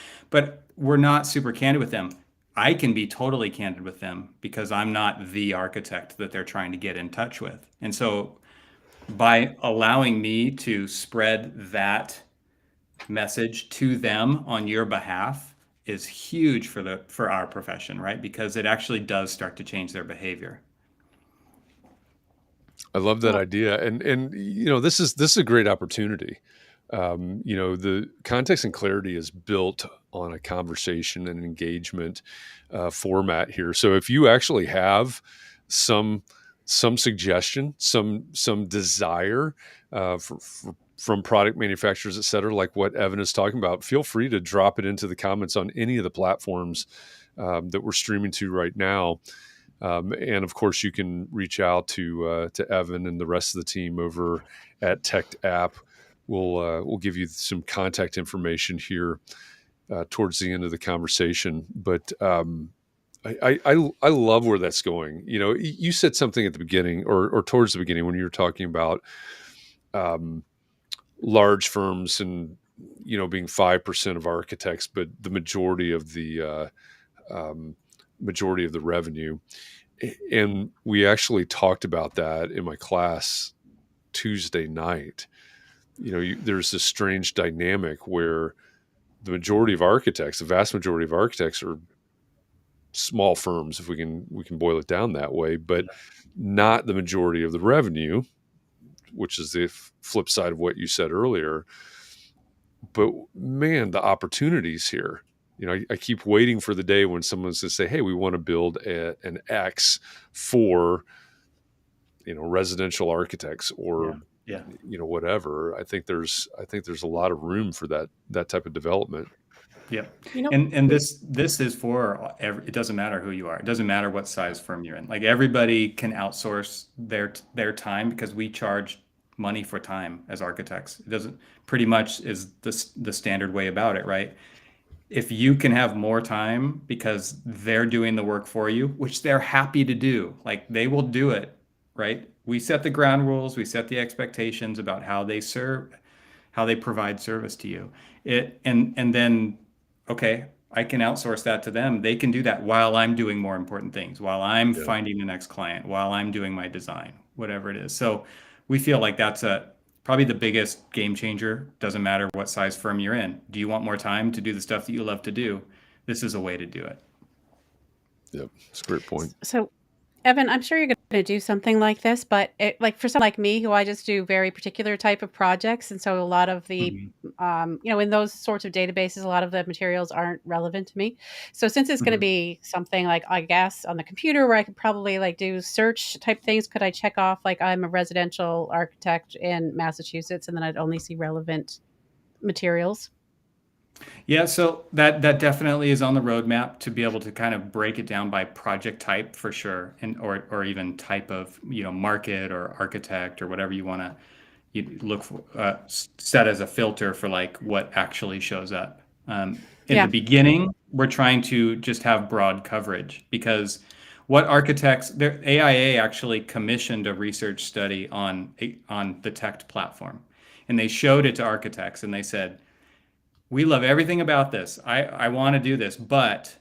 [SPEAKER 3] we're not super candid with them. I can be totally candid with them because I'm not the architect that they're trying to get in touch with. And so by allowing me to spread that message to them on your behalf is huge for our profession, right? Because it actually does start to change their behavior.
[SPEAKER 1] I love that idea. And this is a great opportunity. The context and clarity is built on a conversation and engagement format here. So if you actually have some suggestion, some desire from product manufacturers, et cetera, like what Evan is talking about, feel free to drop it into the comments on any of the platforms that we're streaming to right now. And of course, you can reach out to Evan and the rest of the team over at TECT App. We'll give you some contact information here towards the end of the conversation. But I love where that's going. You said something at the beginning or towards the beginning when you were talking about large firms and being 5% of architects, but the majority of the revenue. And we actually talked about that in my class Tuesday night. There's this strange dynamic where the vast majority of architects are small firms, if we can boil it down that way, but not the majority of the revenue, which is the flip side of what you said earlier. But man, the opportunities here. I keep waiting for the day when someone's going to say, hey, we want to build an X for, residential architects or, whatever. I think there's a lot of room for that type of development.
[SPEAKER 3] Yeah. And this is for it doesn't matter who you are. It doesn't matter what size firm you're in. Like everybody can outsource their time because we charge money for time as architects. It doesn't pretty much is the standard way about it, right? If you can have more time because they're doing the work for you, which they're happy to do, like they will do it, right? We set the ground rules, we set the expectations about how they provide service to you. And then, okay, I can outsource that to them. They can do that while I'm doing more important things, while I'm finding the next client, while I'm doing my design, whatever it is. So we feel like that's probably the biggest game changer. Doesn't matter what size firm you're in. Do you want more time to do the stuff that you love to do? This is a way to do it.
[SPEAKER 1] Yep, that's a great point.
[SPEAKER 2] So, Evan, I'm sure you're going to do something like this, but for someone like me, who I just do very particular type of projects, and so a lot of the, in those sorts of databases, a lot of the materials aren't relevant to me. So since it's going to be something like, I guess, on the computer where I could probably like do search type things, could I check off like I'm a residential architect in Massachusetts, and then I'd only see relevant materials?
[SPEAKER 3] Yeah, so that definitely is on the roadmap to be able to kind of break it down by project type for sure, and or even type of market or architect or whatever you want to look for, set as a filter for like what actually shows up. In the beginning, we're trying to just have broad coverage because what architects, AIA actually commissioned a research study on the TECT platform, and they showed it to architects and they said, we love everything about this. I want to do this, but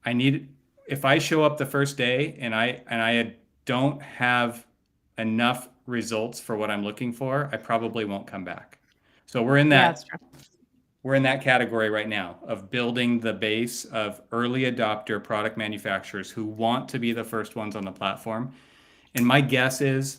[SPEAKER 3] if I show up the first day and I don't have enough results for what I'm looking for, I probably won't come back. So we're in that category right now of building the base of early adopter product manufacturers who want to be the first ones on the platform. And my guess is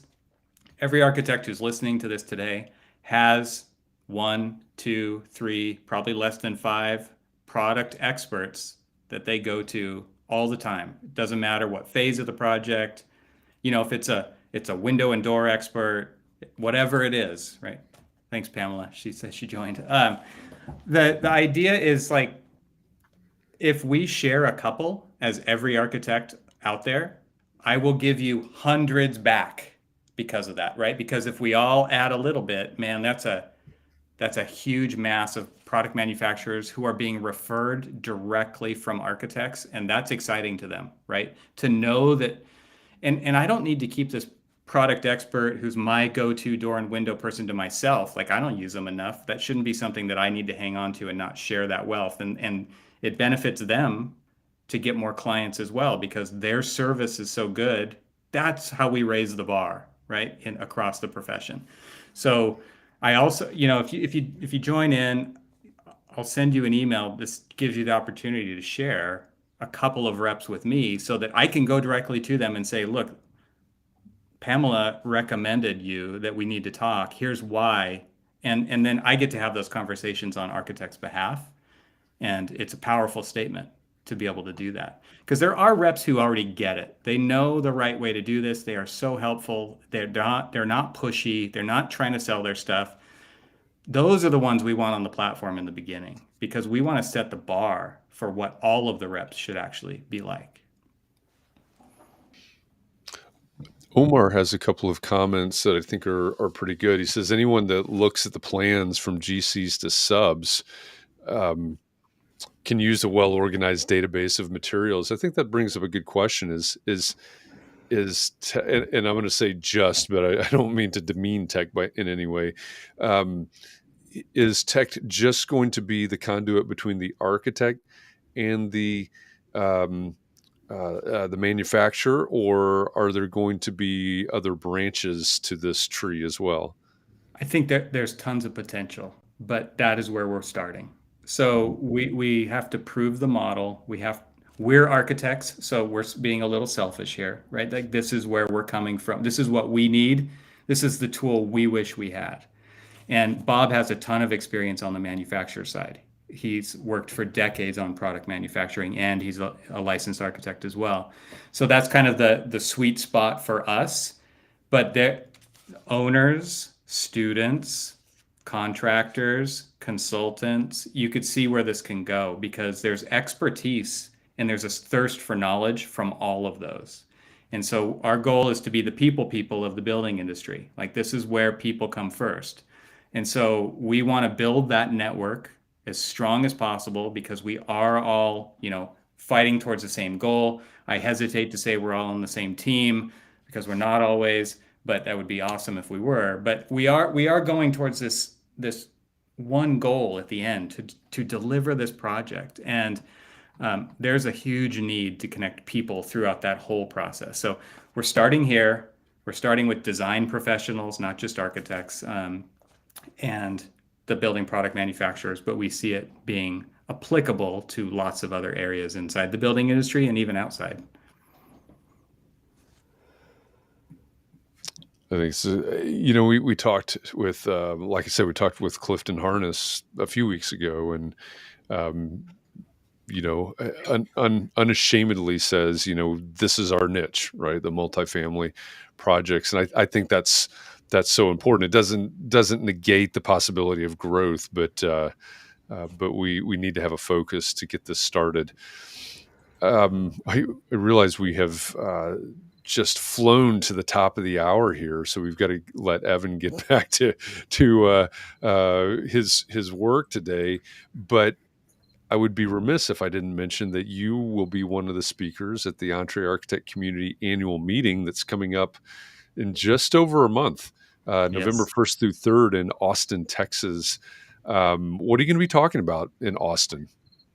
[SPEAKER 3] every architect who's listening to this today has 1, 2, 3, probably less than 5 product experts that they go to all the time. It doesn't matter what phase of the project, if it's a window and door expert, whatever it is, right? Thanks, Pamela. She said she joined. The idea is like, if we share a couple as every architect out there, I will give you hundreds back because of that, right? Because if we all add a little bit, man, that's a huge mass of product manufacturers who are being referred directly from architects, and that's exciting to them, right? To know that, and I don't need to keep this product expert who's my go-to door and window person to myself. Like, I don't use them enough. That shouldn't be something that I need to hang on to and not share that wealth. And it benefits them to get more clients as well because their service is so good. That's how we raise the bar, right? Across the profession. So I also, if you join in, I'll send you an email. This gives you the opportunity to share a couple of reps with me so that I can go directly to them and say, look, Pamela recommended you that we need to talk. Here's why. And then I get to have those conversations on architects' behalf. And it's a powerful statement to be able to do that. Because there are reps who already get it. They know the right way to do this. They are so helpful. They're not pushy. They're not trying to sell their stuff. Those are the ones we want on the platform in the beginning because we want to set the bar for what all of the reps should actually be like.
[SPEAKER 1] Omar has a couple of comments that I think are pretty good. He says, anyone that looks at the plans from GCs to subs can use a well-organized database of materials. I think that brings up a good question and I'm going to say just, but I don't mean to demean TECT in any way. Is TECT just going to be the conduit between the architect and the manufacturer, or are there going to be other branches to this tree as well?
[SPEAKER 3] I think that there's tons of potential, but that is where we're starting. So we have to prove the model. We're architects, so we're being a little selfish here, right? Like, this is where we're coming from. This is what we need. This is the tool we wish we had. And Bob has a ton of experience on the manufacturer side. He's worked for decades on product manufacturing, and he's a licensed architect as well. So that's kind of the sweet spot for us. But the owners, students, contractors, consultants, you could see where this can go because there's expertise and there's a thirst for knowledge from all of those. And so our goal is to be the people of the building industry. Like, this is where people come first. And so we want to build that network as strong as possible because we are all, fighting towards the same goal. I hesitate to say we're all on the same team because we're not always, but that would be awesome if we were. But we are going towards this one goal at the end to deliver this project. And there's a huge need to connect people throughout that whole process. So we're starting here. We're starting with design professionals, not just architects, and the building product manufacturers, but we see it being applicable to lots of other areas inside the building industry and even outside.
[SPEAKER 1] I think so. We talked with, like I said, we talked with Clifton Harness a few weeks ago, and unashamedly says, this is our niche, right? The multifamily projects, and I think that's so important. It doesn't negate the possibility of growth, but we need to have a focus to get this started. I realize we have just flown to the top of the hour here, so we've got to let Evan get back to his work today. But I would be remiss if I didn't mention that you will be one of the speakers at the EntreArchitect Community Annual Meeting that's coming up in just over a month, November 1st through 3rd in Austin, Texas. What are you going to be talking about in Austin?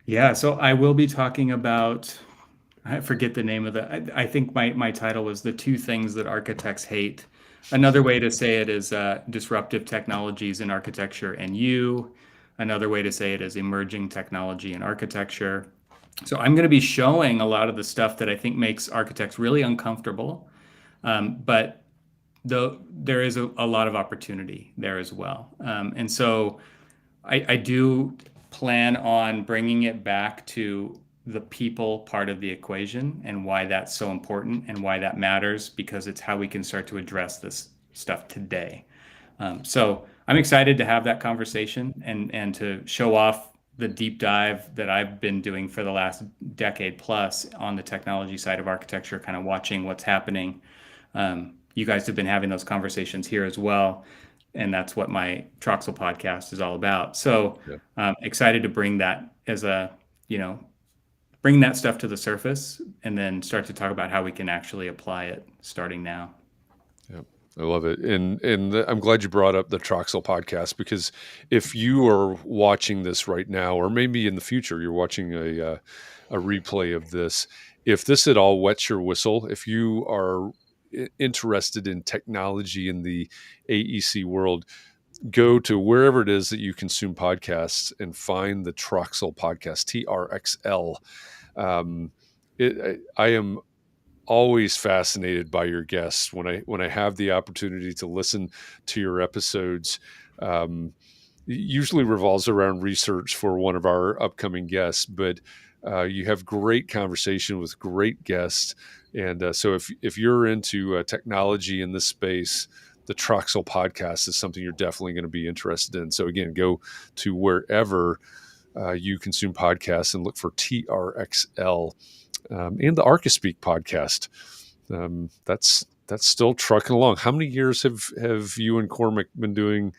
[SPEAKER 3] Yeah, so I will be talking about, I forget the name of I think my title was The Two Things That Architects Hate. Another way to say it is disruptive technologies in architecture and you. Another way to say it is emerging technology in architecture. So I'm going to be showing a lot of the stuff that I think makes architects really uncomfortable, but there is a lot of opportunity there as well. And so I do plan on bringing it back to the people part of the equation and why that's so important and why that matters, because it's how we can start to address this stuff today. So I'm excited to have that conversation and to show off the deep dive that I've been doing for the last decade plus on the technology side of architecture, kind of watching what's happening. You guys have been having those conversations here as well. And that's what my Troxel podcast is all about. So excited to bring that as a, bring that stuff to the surface and then start to talk about how we can actually apply it starting now.
[SPEAKER 1] Yeah, I love it. And I'm glad you brought up the Troxel podcast, because if you are watching this right now, or maybe in the future, you're watching a replay of this, if this at all wets your whistle, if you are interested in technology in the AEC world, go to wherever it is that you consume podcasts and find the Troxel podcast, TRXL. I am always fascinated by your guests when I have the opportunity to listen to your episodes. Usually revolves around research for one of our upcoming guests, but you have great conversation with great guests. And so if you're into technology in this space, the Troxel podcast is something you're definitely going to be interested in. So again, go to wherever you consume podcasts and look for TRXL and the ArchiSpeak podcast. That's still trucking along. How many years have you and Cormac been doing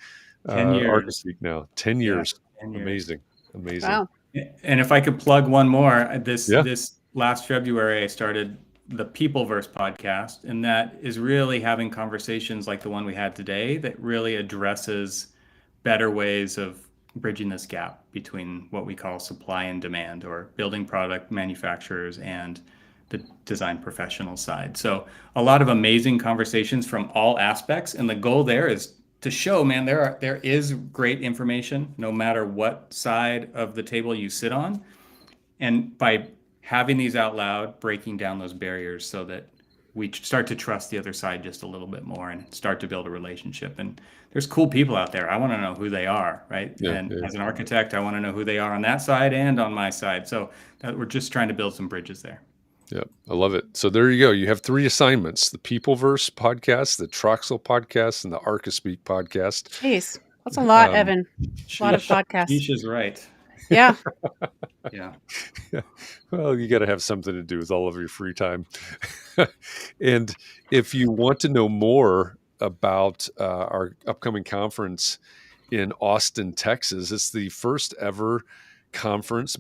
[SPEAKER 3] 10 years.
[SPEAKER 1] ArchiSpeak now? 10 years.
[SPEAKER 3] Yeah, 10 years.
[SPEAKER 1] Amazing.
[SPEAKER 2] Wow.
[SPEAKER 3] And if I could plug one more, this last February, I started the Peopleverse podcast, and that is really having conversations like the one we had today that really addresses better ways of bridging this gap between what we call supply and demand, or building product manufacturers and the design professional side. So a lot of amazing conversations from all aspects. And the goal there is to show, man, there is great information no matter what side of the table you sit on. And by having these out loud, breaking down those barriers so that we start to trust the other side just a little bit more and start to build a relationship. And there's cool people out there. I want to know who they are, right? As an architect, I want to know who they are on that side and on my side. So we're just trying to build some bridges there.
[SPEAKER 1] Yeah, I love it. So there you go. You have 3 assignments: the Peopleverse podcast, the Troxel podcast, and the ArchiSpeak podcast.
[SPEAKER 2] Jeez, that's a lot, Evan. A lot of podcasts.
[SPEAKER 3] Sheesh is right.
[SPEAKER 2] Yeah.
[SPEAKER 3] Yeah.
[SPEAKER 1] Well, you got to have something to do with all of your free time. And if you want to know more about our upcoming conference in Austin, Texas, it's the first ever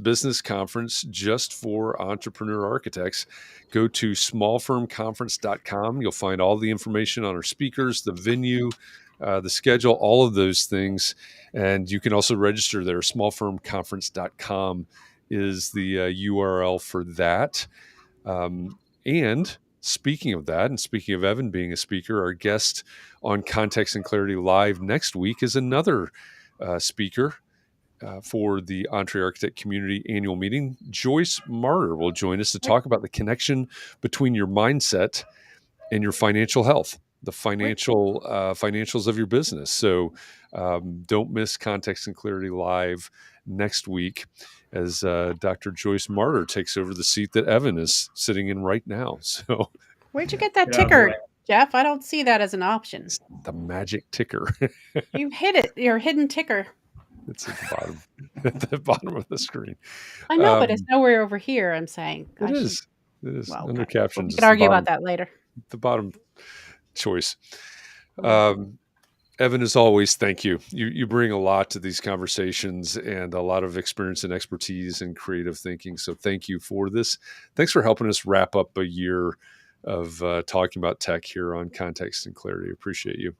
[SPEAKER 1] business conference just for entrepreneur architects. Go to smallfirmconference.com. You'll find all the information on our speakers, the venue, the schedule, all of those things. And you can also register there. Smallfirmconference.com is the URL for that. And speaking of that, and speaking of Evan being a speaker, our guest on Context and Clarity Live next week is another speaker for the Entree Architect Community Annual Meeting. Joyce Martyr will join us to talk about the connection between your mindset and your financial health, the financials of your business. So don't miss Context and Clarity Live next week as Dr. Joyce Martyr takes over the seat that Evan is sitting in right now. So
[SPEAKER 2] where'd you get that ticker, Jeff? I don't see that as an option.
[SPEAKER 1] It's the magic ticker.
[SPEAKER 2] You hit it. Your hidden ticker.
[SPEAKER 1] It's at the bottom of the screen.
[SPEAKER 2] I know, but it's nowhere over here. I'm saying
[SPEAKER 1] it is. Well, under captions.
[SPEAKER 2] We can argue about that later.
[SPEAKER 1] The bottom choice. Evan, as always, thank you. You bring a lot to these conversations and a lot of experience and expertise and creative thinking. So thank you for this. Thanks for helping us wrap up a year of talking about tech here on Context and Clarity. Appreciate you.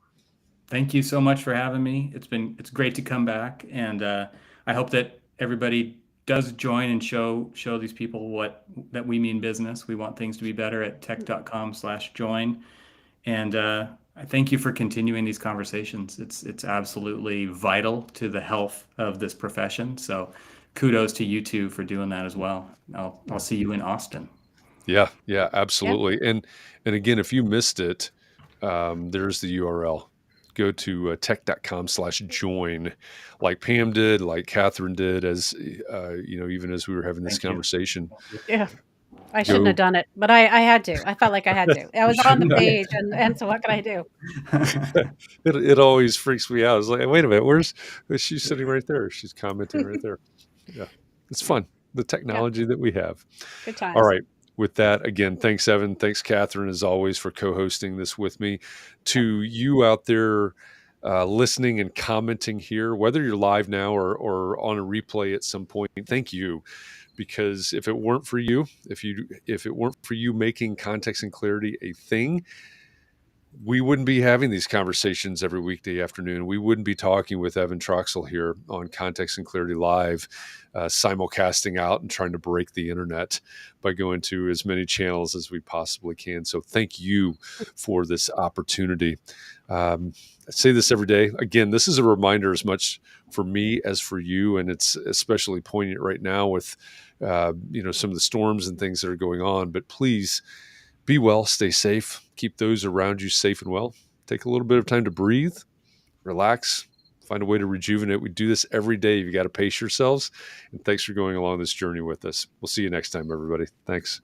[SPEAKER 3] Thank you so much for having me. It's great to come back, and I hope that everybody does join and show these people that we mean business. We want things to be better at tech.com/join. And I thank you for continuing these conversations. It's absolutely vital to the health of this profession. So kudos to you two for doing that as well. I'll see you in Austin.
[SPEAKER 1] Yeah, absolutely. Yeah. And again, if you missed it, there's the URL. Go to tech.com/join, like Pam did, like Katharine did, as even as we were having this conversation.
[SPEAKER 2] Yeah, I shouldn't have done it, but I had to. I felt like I had to. I was on the page, and so what can I do?
[SPEAKER 1] It always freaks me out. It's like, wait a minute, where's she sitting right there? She's commenting right there. Yeah. It's fun. The technology that we have.
[SPEAKER 2] Good times.
[SPEAKER 1] All right. With that, again, thanks, Evan. Thanks, Katharine, as always, for co-hosting this with me. To you out there listening and commenting here, whether you're live now or on a replay at some point, thank you. Because if it weren't for you, if it weren't for you making context and clarity a thing, we wouldn't be having these conversations every weekday afternoon. We wouldn't be talking with Evan Troxel here on Context and Clarity Live, simulcasting out and trying to break the internet by going to as many channels as we possibly can. So thank you for this opportunity. I say this every day. Again, this is a reminder as much for me as for you, and it's especially poignant right now with some of the storms and things that are going on. But please, be well, stay safe, keep those around you safe and well. Take a little bit of time to breathe, relax, find a way to rejuvenate. We do this every day. You got to pace yourselves. And thanks for going along this journey with us. We'll see you next time, everybody. Thanks.